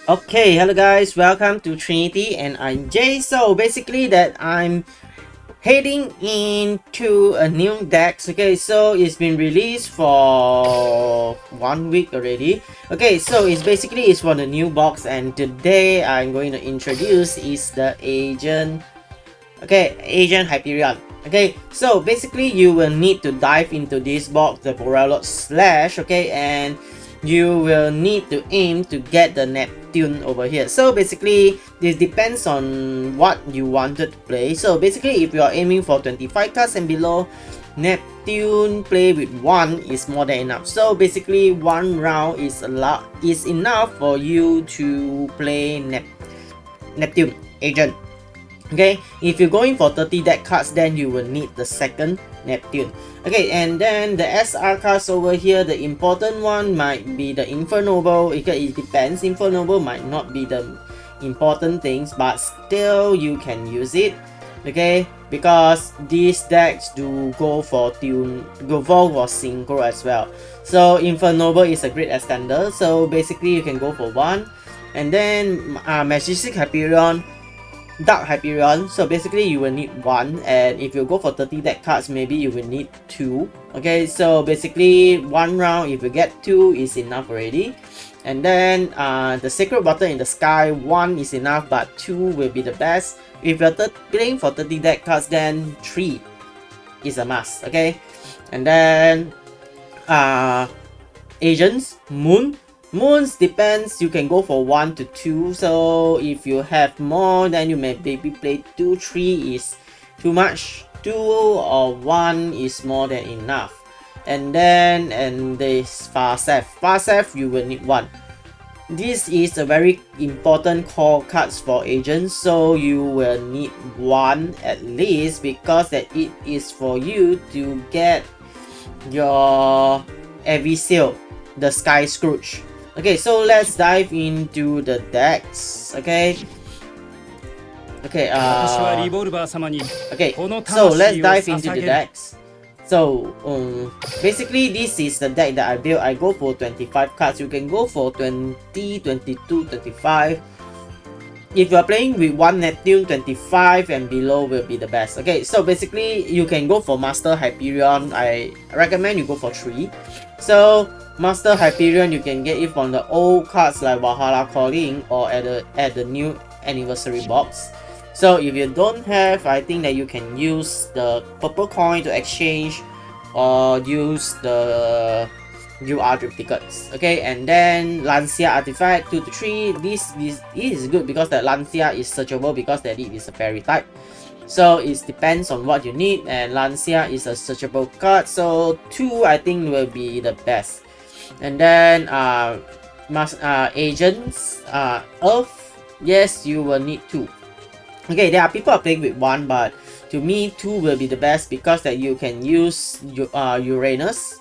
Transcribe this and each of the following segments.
Okay, hello guys, welcome to Trinity and I'm Jay. So basically that I'm heading into a new deck. Okay, so it's been released for 1 week already. Okay, so it's from the new box, and today I'm going to introduce is the agent. Okay, agent Hyperion. Okay, so basically you will need to dive into this box, the Borelot Slash, okay, and you will need to aim to get the Neptune over here. So basically this depends on what you wanted to play. So basically if you are aiming for 25 cards and below, Neptune play with 1 is more than enough. So basically 1 round is enough for you to play Neptune agent. Okay, if you're going for 30 deck cards, then you will need the second Neptune. Okay, and then the SR cards over here, the important one might be the Infernoble. It depends. Infernoble might not be the important things, but still you can use it. Okay, because these decks do go for synchro as well. So Infernoble is a great extender. So basically you can go for 1, and then Majestic Hyperion, Dark Hyperion. So basically you will need 1, and if you go for 30 deck cards, maybe you will need 2. Okay, so basically 1 round if you get 2 is enough already. And then the Sacred Water in the Sky, 1 is enough, but 2 will be the best. If you're playing for 30 deck cards, then 3 is a must. Okay, and then agents, Moons depends, you can go for 1 to 2. So if you have more, then you may maybe play 2, 3 is too much. 2 or 1 is more than enough. And then this Farsef you will need 1. This is a very important core cards for agents, so you will need 1 at least, because that it is for you to get your every seal, the Sky Scrooge. Okay, so let's dive into the decks. Okay, so let's dive into the decks. So basically this is the deck that I built. I go for 25 cards. You can go for 20, 22, 25. If you are playing with 1 Neptune, 25 and below will be the best. Okay, so basically you can go for Master Hyperion. I recommend you go for 3. So Master Hyperion, you can get it from the old cards like Valhalla Calling or at the new anniversary box. So if you don't have, I think that you can use the purple coin to exchange, or use the UR drip tickets. Okay, and then Lancia artifact 2 to 3. This is good because the Lancia is searchable, because that it is a fairy type. So it depends on what you need, and Lancia is a searchable card. So 2 I think will be the best. And then agents, Earth, yes, you will need 2. Okay, there are people are playing with 1, but to me 2 will be the best, because that you can use Uranus.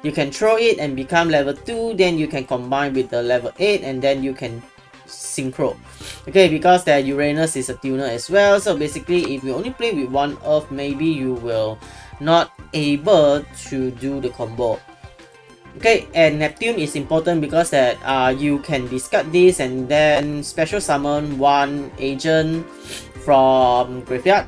You can throw it and become level 2, then you can combine with the level 8, and then you can synchro. Okay, because that Uranus is a tuner as well. So basically if you only play with 1 Earth, maybe you will not able to do the combo. Okay, and Neptune is important because that you can discard this and then special summon 1 agent from graveyard,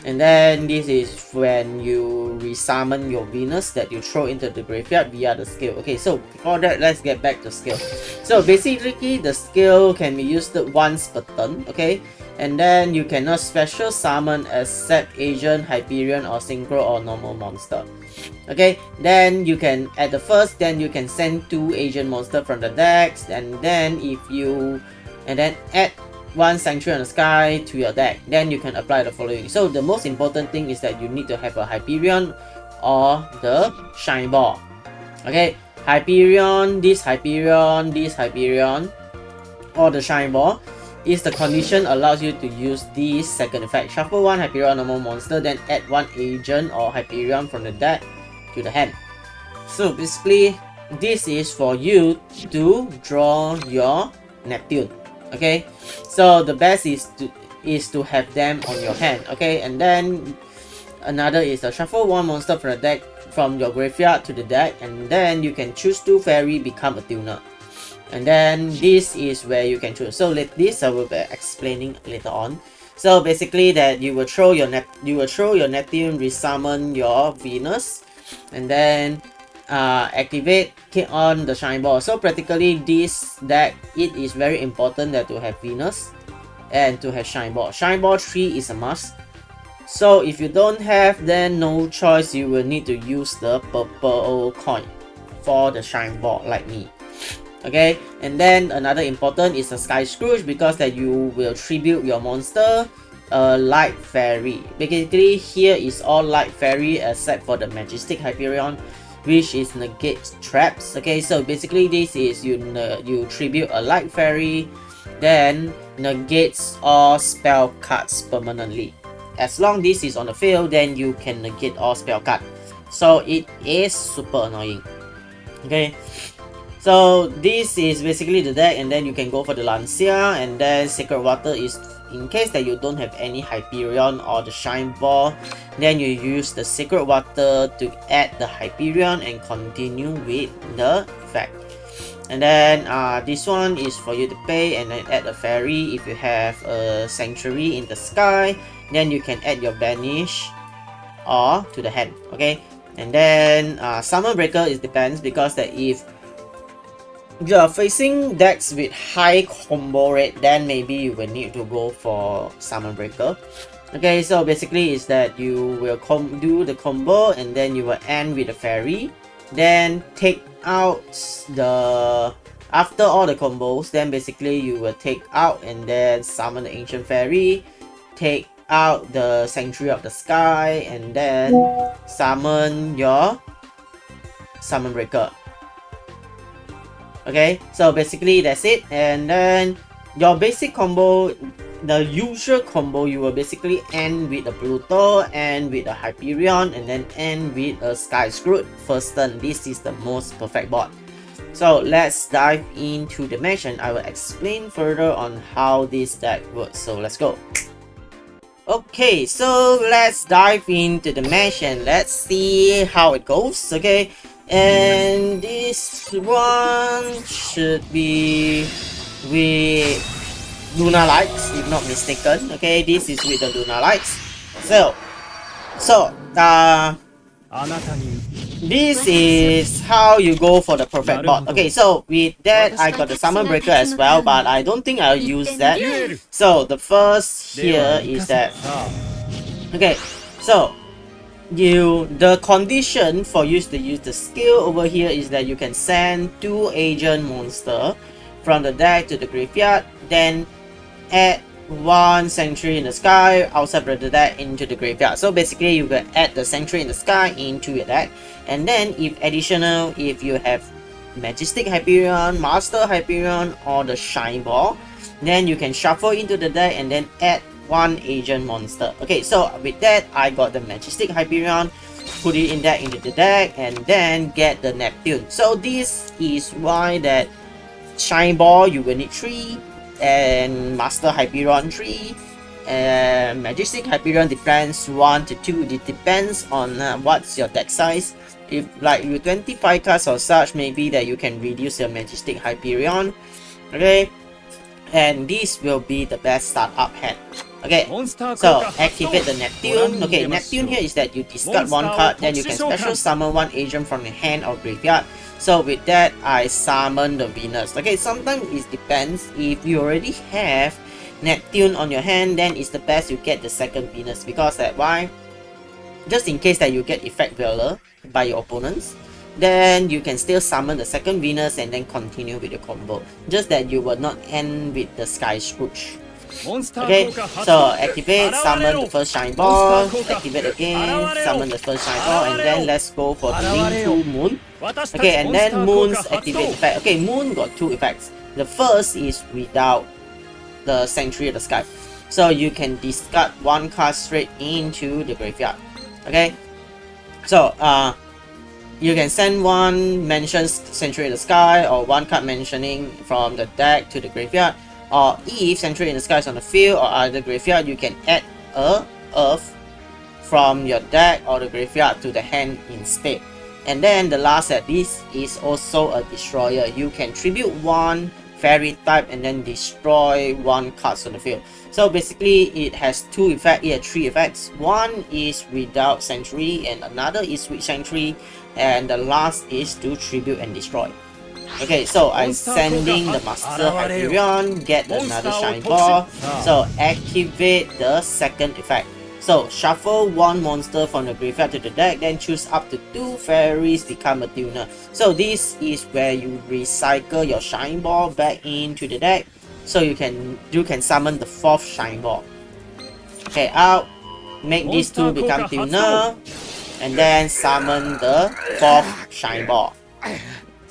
and then this is when you resummon your Venus that you throw into the graveyard via the skill. Okay, so before that, let's get back to skill. So basically the skill can be used once per turn. Okay, and then you cannot special summon except agent, Hyperion or synchro or normal monster. Okay, then you can at the first, then you can send 2 agent monster from the decks, and then add 1 Sanctuary on the Sky to your deck. Then you can apply the following. So the most important thing is that you need to have a Hyperion or the Shine Ball. Okay, Hyperion, this Hyperion, this Hyperion, or the Shine Ball is the condition allows you to use this second effect. Shuffle 1 Hyperion normal monster, then add 1 agent or Hyperion from the deck to the hand. So basically this is for you to draw your Neptune. Okay, so the best is to have them on your hand. Okay, and then another is to shuffle 1 monster from the deck, from your graveyard to the deck, and then you can choose 2 fairy, become a tuner. and then this is where you can choose. So this I will be explaining later on. So basically that you will throw your Neptune, resummon your Venus, and then activate, kick on the Shine Ball. So practically this deck, it is very important that to have Venus and to have Shine Ball. Shine Ball 3 is a must. So if you don't have, then no choice, you will need to use the purple coin for the Shine Ball like me. Okay, and then another important is the Sky Scrooge, because that you will tribute your monster Light Fairy. Basically here is all Light Fairy except for the Majestic Hyperion, which is negate traps. Okay, so basically this is you tribute a Light Fairy, then negates all spell cards permanently. As long this is on the field, then you can negate all spell card. So it is super annoying. Okay, so this is basically the deck, and then you can go for the Lancia, and then Sacred Water is in case that you don't have any Hyperion or the Shine Ball, then you use the Sacred Water to add the Hyperion and continue with the effect. And then this one is for you to pay and then add a fairy. If you have a sanctuary in the sky, then you can add your banish or to the hand. Okay, and then Summon Breaker, it depends, because that if you are facing decks with high combo rate, then maybe you will need to go for Summon Breaker. Okay, so basically is that you will do the combo and then you will end with a fairy, then take out the after all the combos, then basically you will take out and then summon the Ancient Fairy, take out the Sanctuary of the Sky, and then summon your Summon Breaker. Okay, so basically that's it. And then your basic combo, the usual combo, you will basically end with a Pluto, end with a Hyperion, and then end with a Sky Scrooge first turn. This is the most perfect board. So let's dive into the match and I will explain further on how this deck works. So let's go. Okay, so let's dive into the match and let's see how it goes. Okay, and this one should be with Luna Lights, if not mistaken. Okay, this is with the Luna Lights. So this is how you go for the perfect board. Okay, so with that I got the Summon Breaker as well, but I don't think I'll use that. So the first here is that, okay, so the condition for you to use the skill over here is that you can send 2 agent monster from the deck to the graveyard, then add 1 sanctuary in the sky outside of the deck into the graveyard. So basically you can add the sanctuary in the sky into your deck, and then if additional, if you have Majestic Hyperion, Master Hyperion, or the Shine Ball, then you can shuffle into the deck and then add 1 agent monster. Okay, so with that I got the Majestic Hyperion, put it in that into the deck, and then get the Neptune. So this is why that Shine Ball you will need 3, and Master Hyperion 3, and Majestic Hyperion depends 1 to 2. It depends on what's your deck size. If like you 25 cards or such, maybe that you can reduce your Majestic Hyperion. Okay, and this will be the best startup hand. Okay, so activate the Neptune. Okay, Neptune here is that you discard 1 card, then you can special summon 1 agent from your hand or graveyard. So with that, I summon the Venus. Okay, sometimes it depends. If you already have Neptune on your hand, then it's the best you get the second Venus, because that why, just in case that you get effect Veiler by your opponents, then you can still summon the second Venus and then continue with your combo. Just that you will not end with the Sky Scrooge. Okay, so activate, summon the first Shine Ball, activate again, summon the first Shine Ball, and then let's go for the Link to Moon. Okay, and then Moon's activate effect. Okay, Moon got 2 effects. The first is without the Sanctuary of the Sky. So you can discard 1 card straight into the graveyard. Okay, so you can send 1 mentions Sanctuary in the Sky or 1 card mentioning from the deck to the graveyard, or if Sanctuary in the Sky is on the field or other graveyard, you can add a Earth from your deck or the graveyard to the hand instead. And then the last set, this is also a destroyer. You can tribute one fairy type and then destroy one card on the field. So basically it has two effects, it has three effects. One is without Sentry and another is with Sentry, and the last is to tribute and destroy. Okay, so I'm sending the Master Hyperion, get another Shine Ball, so activate the second effect. So shuffle one monster from the graveyard to the deck, then choose up to 2 fairies, become a tuner. So this is where you recycle your Shine Ball back into the deck, so you can summon the 4th Shine Ball. Okay, out, make these 2 become tuner, and then summon the 4th Shine Ball.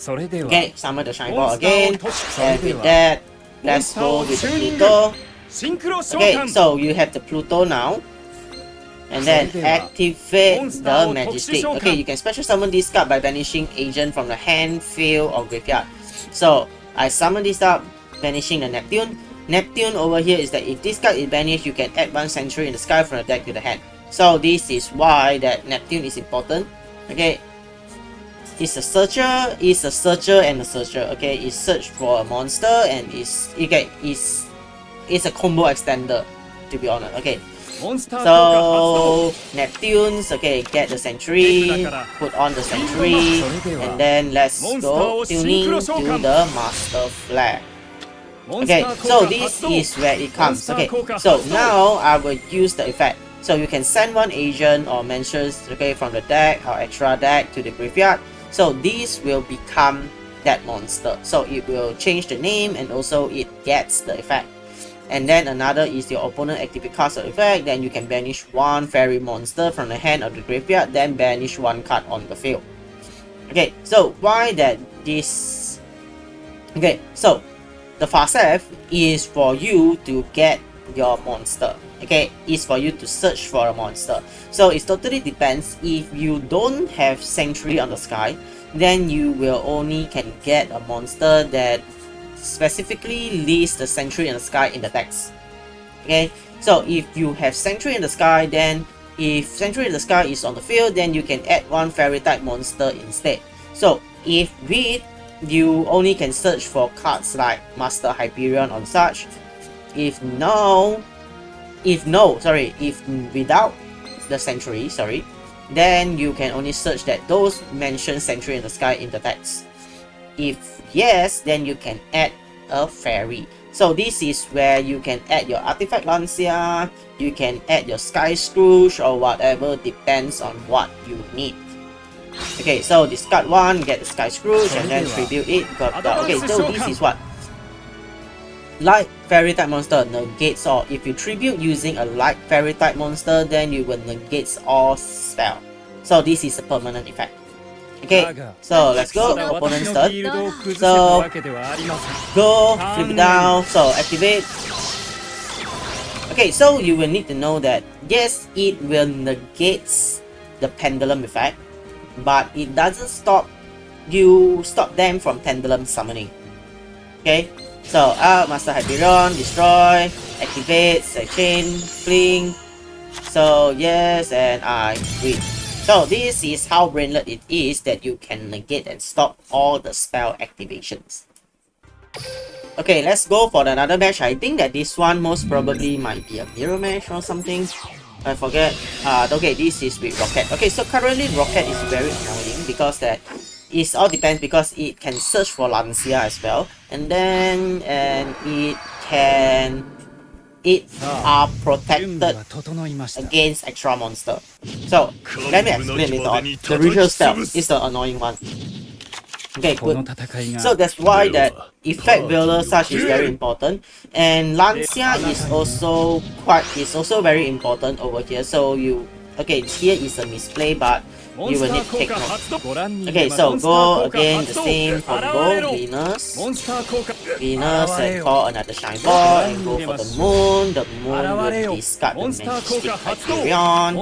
Okay, summon the Shine Ball again, and with that, let's go with the Pluto. Okay, so you have the Pluto now. And then activate the Majestic. Okay, you can special summon this card by banishing agent from the hand, field, or graveyard. So I summon this up, banishing the Neptune. Neptune over here is that if this card is banished, you can add 1 Sentry in the sky from the deck to the hand. So this is why that Neptune is important. Okay, it's a searcher and a searcher. Okay, it search for a monster and it's a combo extender, to be honest. Okay. So Neptunes, okay, get the Sentry, put on the Sentry, and then let's go tuning to the Master Flag. Okay, so this is where it comes. Okay, so now I will use the effect. So you can send 1 agent or mentions, okay, from the deck or extra deck to the graveyard. So this will become that monster. So it will change the name and also it gets the effect. And then another is your opponent activate cast effect, then you can banish 1 fairy monster from the hand of the graveyard, then banish 1 card on the field. Okay, so why that this... Okay, so the fast F is for you to get your monster. Okay, it's for you to search for a monster. So it totally depends. If you don't have Sentry on the sky, then you will only can get a monster that specifically lists the Sentry in the sky in the text. Okay, so if you have Sentry in the sky, then if Sentry in the sky is on the field, then you can add 1 fairy type monster instead. So if you only can search for cards like Master Hyperion on such, if without the Sentry, then you can only search that those mentioned Sentry in the sky in the text. If yes, then you can add a fairy. So this is where you can add your Artifact Lancia, you can add your Sky Scrooge or whatever, depends on what you need. Okay, so discard 1, get the Sky Scrooge and then tribute it. Okay, so this is what? Light fairy type monster negates all. If you tribute using a light fairy type monster, then you will negate all spell. So this is a permanent effect. Okay, so let's go, opponent's turn. So, go, flip it down, so activate. Okay, so you will need to know that, yes, it will negate the pendulum effect, but it doesn't stop them from pendulum summoning. Okay, so Master Hyperion, destroy, activate, chain, fling. So yes, and I win. So this is how brainless it is that you can negate and stop all the spell activations. Okay, let's go for another match. I think that this one most probably might be a mirror match or something. I forget. Okay, this is with Rocket. Okay, so currently Rocket is very annoying because that it all depends because it can search for Lancia as well, and it are protected against extra monster. So let me explain later on. The ritual spell is the annoying one. Okay, good. So that's why that effect builder such is very important, and Lancia is also very important over here. So here is a misplay, but you will need to take note. Okay, so go again the same combo, Venus and call another Shine Ball and go for the moon. The moon will discard the Majestic Hyperion.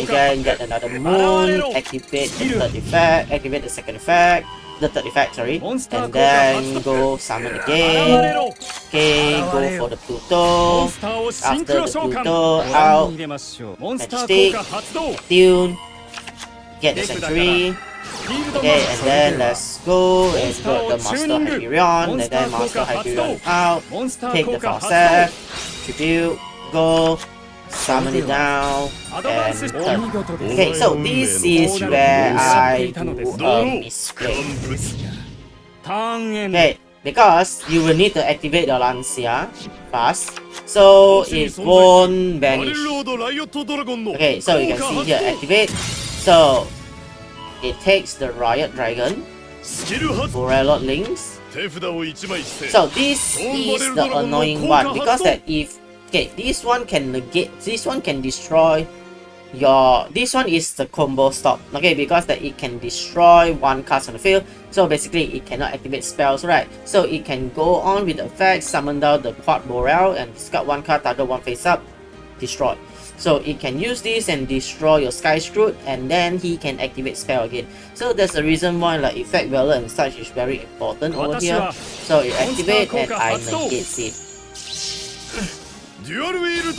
Again, get another moon, activate the third effect, activate the second effect, the third effect, sorry, and then go summon again. Okay, go for the Pluto. After the Pluto, out, Majestic, Tune, get the Sentry, Okay, and then let's go and got the Master Hyperion, and then Master Hyperion out, take the Falstaff, tribute, go, summon it down, and turn. Okay, so this is where I do a misplay. Okay, because you will need to activate the Lancia fast, so it won't vanish. Okay, so you can see here, activate. So it takes the Riot Dragon, Duel Links. So this is the annoying one, because that if this one can negate, this one can destroy your, this one is the combo stop, okay, because that it can destroy one card on the field. So basically it cannot activate spells, right? So it can go on with the effect, summon down the Quad Morale and discard one card, target one face up, destroy. So it can use this and destroy your Sky Scroot, and then he can activate spell again. So that's the reason why like effect value and such is very important over here. So it activates and I negate it.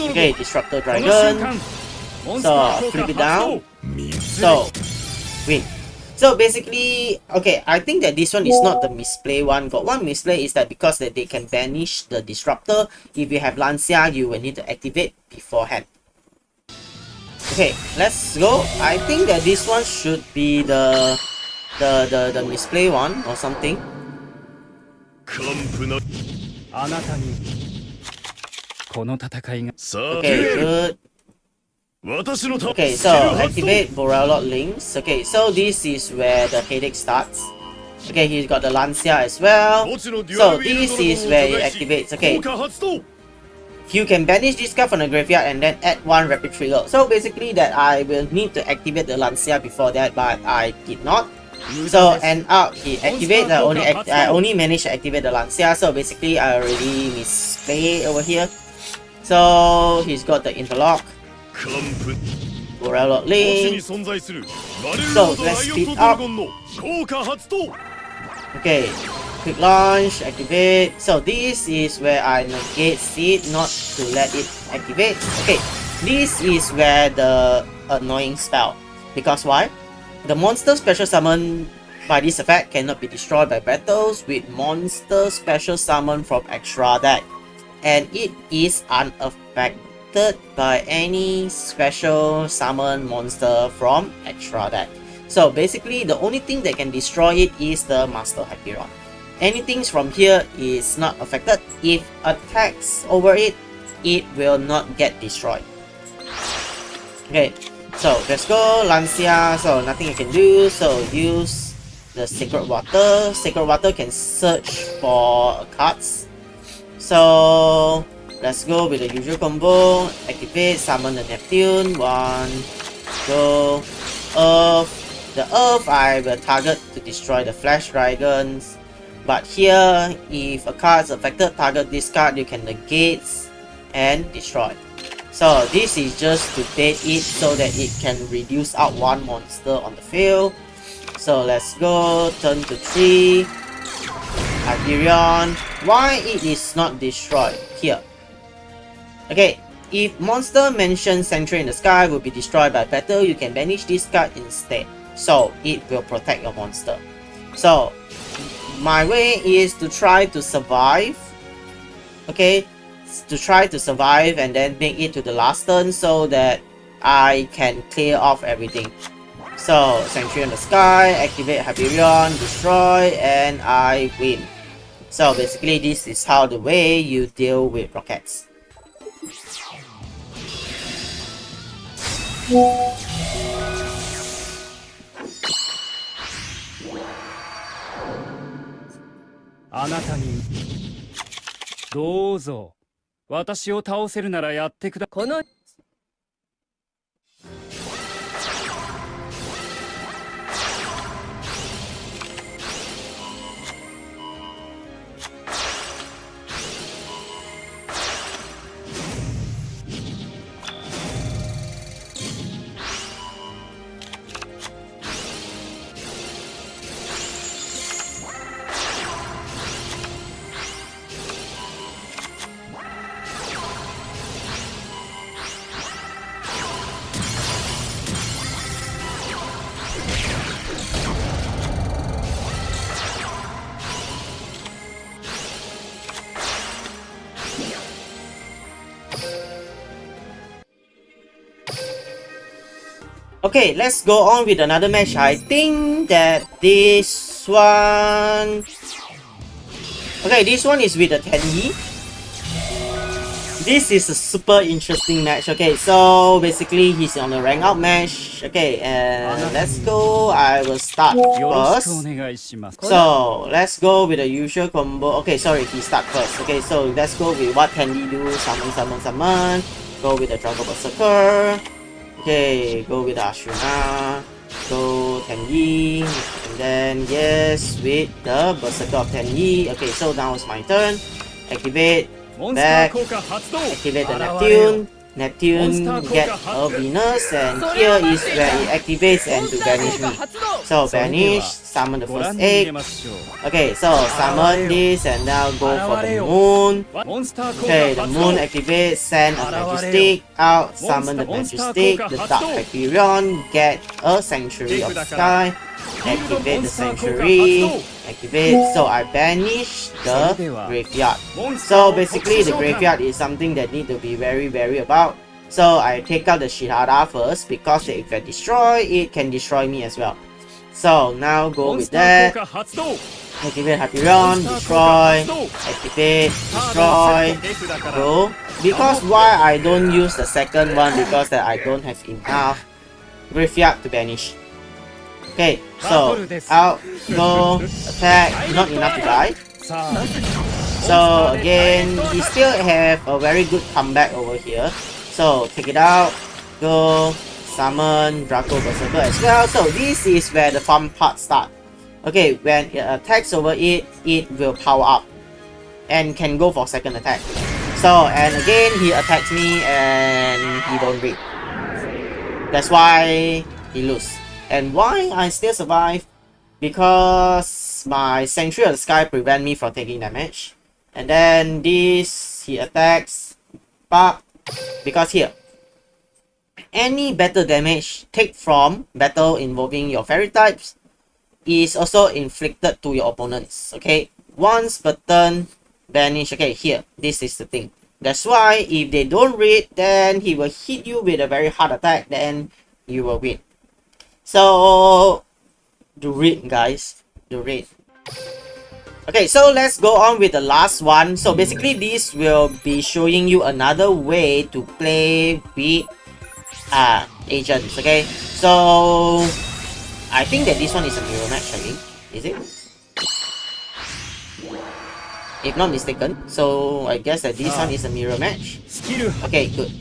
Okay, Disruptor Dragon. So flip it down. So win. So basically, okay, I think that this one is not the misplay one. Got one misplay is that because that they can banish the Disruptor. If you have Lancia, you will need to activate beforehand. Okay, let's go. I think that this one should be the misplay one or something. Okay, good. Okay, so activate Duel Links. Okay, so this is where the headache starts. Okay, he's got the Lancia as well. So this is where it activates. Okay, you can banish this card from the graveyard and then add one rapid trigger. So basically that I will need to activate the Lancia before that, but I did not. So end up he activates. I only managed to activate the Lancia. So basically I already misplay over here. So he's got the Interlock, Duel Links. So let's speed up. Okay, quick launch, activate. So this is where I negate it, not to let it activate. Okay, this is where the annoying spell. Because why? The monster special summon by this effect cannot be destroyed by battles with monster special summon from extra deck. And it is unaffected by any special summon monster from extra deck. So basically the only thing that can destroy it is the Master Hyperion. Anything from here is not affected. If attacks over it, it will not get destroyed. Okay, so let's go. Lancia, so nothing I can do. So use the Sacred Water. Sacred Water can search for cards. So let's go with the usual combo. Activate, summon the Neptune. One, go. Earth. The Earth I will target to destroy the Flash Dragons. But here, if a card is affected, target this card, you can negate and destroy. So this is just to bait it so that it can reduce out one monster on the field. So let's go, turn to 3. Hyperion. Why it is not destroyed? Here. Okay, if monster mentioned Sentry in the Sky will be destroyed by battle, you can banish this card instead. So it will protect your monster. So my way is to try to survive. Okay, to try to survive and then make it to the last turn so that I can clear off everything. So Sentry in the Sky, activate Hyperion, destroy, and I win. So basically this is how the way you deal with rockets. Okay, let's go on with another match. I think that this one... Okay, this one is with a Tenyi. This is a super interesting match. Okay, so basically he's on a rank out match. Okay, and let's go. I will start first. So let's go with the usual combo. Okay, sorry, he start first. Okay, so let's go with what Tenyi do. Summon, summon, summon. Go with the Dragon Berserker. Okay, go with the Ashuna. Go Tenyi. And then yes, with the Berserker of Tenyi. Okay, so now it's my turn. Activate. Back, activate the Neptune. Neptune get a Venus, and here is where it activates and to banish me. So banish, summon the first egg. Okay, so summon this and now go for the moon. Okay, the moon activates, send a Majestic out, summon the Majestic, the Dark Hyperion, get a Sanctuary of the Sky, activate the Sanctuary, activate, so I banish the graveyard. So basically the graveyard is something that need to be very wary about. So I take out the Shihara first because if I destroy, it can destroy me as well. So now go with that. Activate Hyperion, destroy, activate, destroy, go. Because why I don't use the second one, because that I don't have enough graveyard to banish. Okay, so out, go, attack, not enough to die. So again, we still have a very good comeback over here. So take it out, go, summon Draco Berserker as well. So this is where the fun part starts. Okay, when it attacks over it, it will power up and can go for second attack. So, and again, he attacks me and he don't read. That's why he lose. And why I still survive? Because my Sanctuary of the Sky prevent me from taking damage. And then this, he attacks, but because here, any battle damage take from battle involving your fairy types is also inflicted to your opponents. Okay, once per turn, banish. Okay, here, this is the thing. That's why if they don't read, then he will hit you with a very hard attack, then you will win. So, do read, guys. Do read. Okay, so let's go on with the last one. So basically, this will be showing you another way to play with agents. Okay, so I think that this one is a mirror match. I think, is it? If not mistaken. So I guess that this one is a mirror match. Okay, good.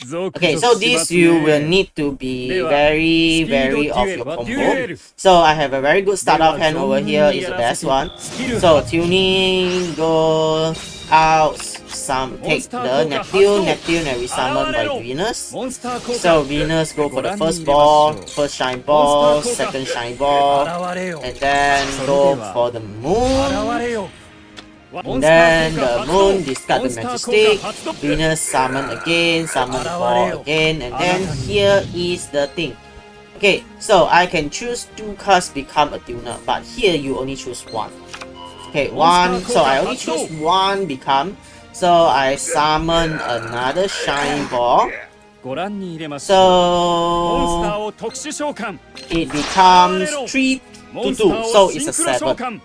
Okay, so this you will need to be very wary of your combo. So I have a very good start off hand over here, is the best one. So tuning, go out, take the Neptune and resummon by Venus. So Venus go for the first ball, first shine ball, second shine ball, and then go for the moon. And then the moon discard the Majestic, Venus summon again, summon the ball again, and then here is the thing. Okay, so I can choose 2 cards become a tuner, but here you only choose 1. Okay, 1, so I only choose 1 become, so I summon another shine ball. So it becomes 3 to 2, so it's a 7.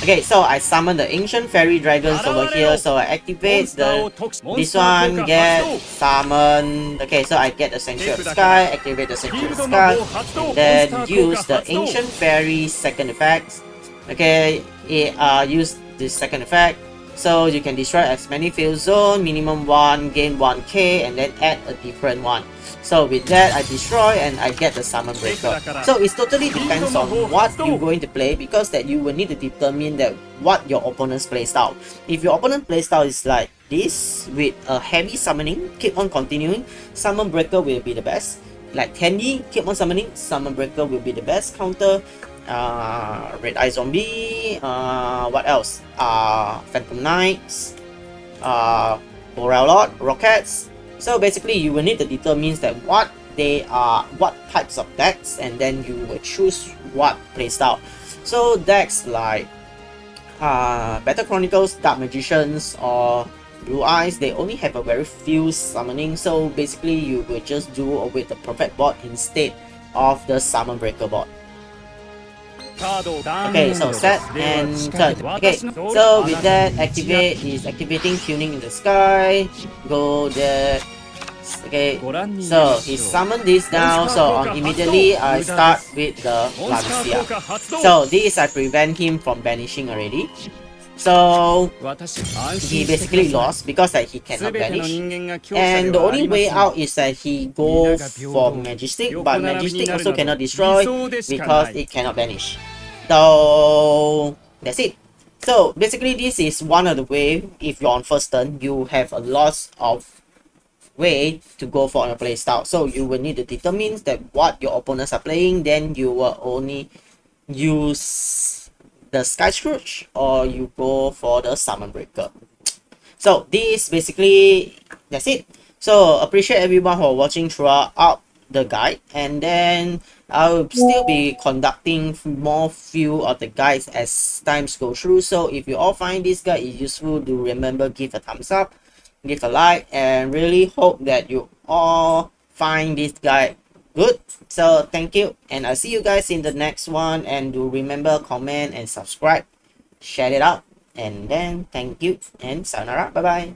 Okay, so I summon the ancient fairy dragons over here, so I activate this one, get summon. Okay, so I get the Sanctuary of the Sky, activate the Sanctuary of the Sky, and then use the ancient fairy second effect. Okay, use this second effect, so you can destroy as many field zone, minimum 1, gain 1k, and then add a different one. So with that, I destroy and I get the summon breaker. So it totally depends on what you're going to play, because that you will need to determine that what your opponent's playstyle. If your opponent playstyle is like this with a heavy summoning, keep on continuing, summon breaker will be the best. Like Tenyi, keep on summoning, summon breaker will be the best counter. Red Eye Zombie, what else? Phantom Knights, Boreal Lord, Rockets. So basically, you will need to determine that what they are, what types of decks, and then you will choose what playstyle. So decks like Battle Chronicles, Dark Magicians, or Blue Eyes, they only have a very few summoning, so basically you will just do with the Perfect board instead of the Summon Breaker board. Okay, so set and turn. Okay, so with that, activate is activating Tuning in the Sky. Go there. Okay, so he summoned this down, so on immediately I start with the Lancia. So this I prevent him from banishing already. So he basically lost because that he cannot banish. And the only way out is that he go for Majestic, but Majestic also cannot destroy because it cannot banish. So that's it. So basically this is one of the way, if you're on first turn, you have a lot of way to go for a play style. So you will need to determine that what your opponents are playing, then you will only use the Sky Scrooge or you go for the Summon Breaker. So this basically, that's it. So appreciate everyone who are watching throughout the guide, and then I'll still be conducting more few of the guides as times go through. So if you all find this guide is useful, do remember give a thumbs up, give a like, and really hope that you all find this guide good. So thank you, and I'll see you guys in the next one, and do remember comment and subscribe, share it out, and then thank you and sayonara, bye bye.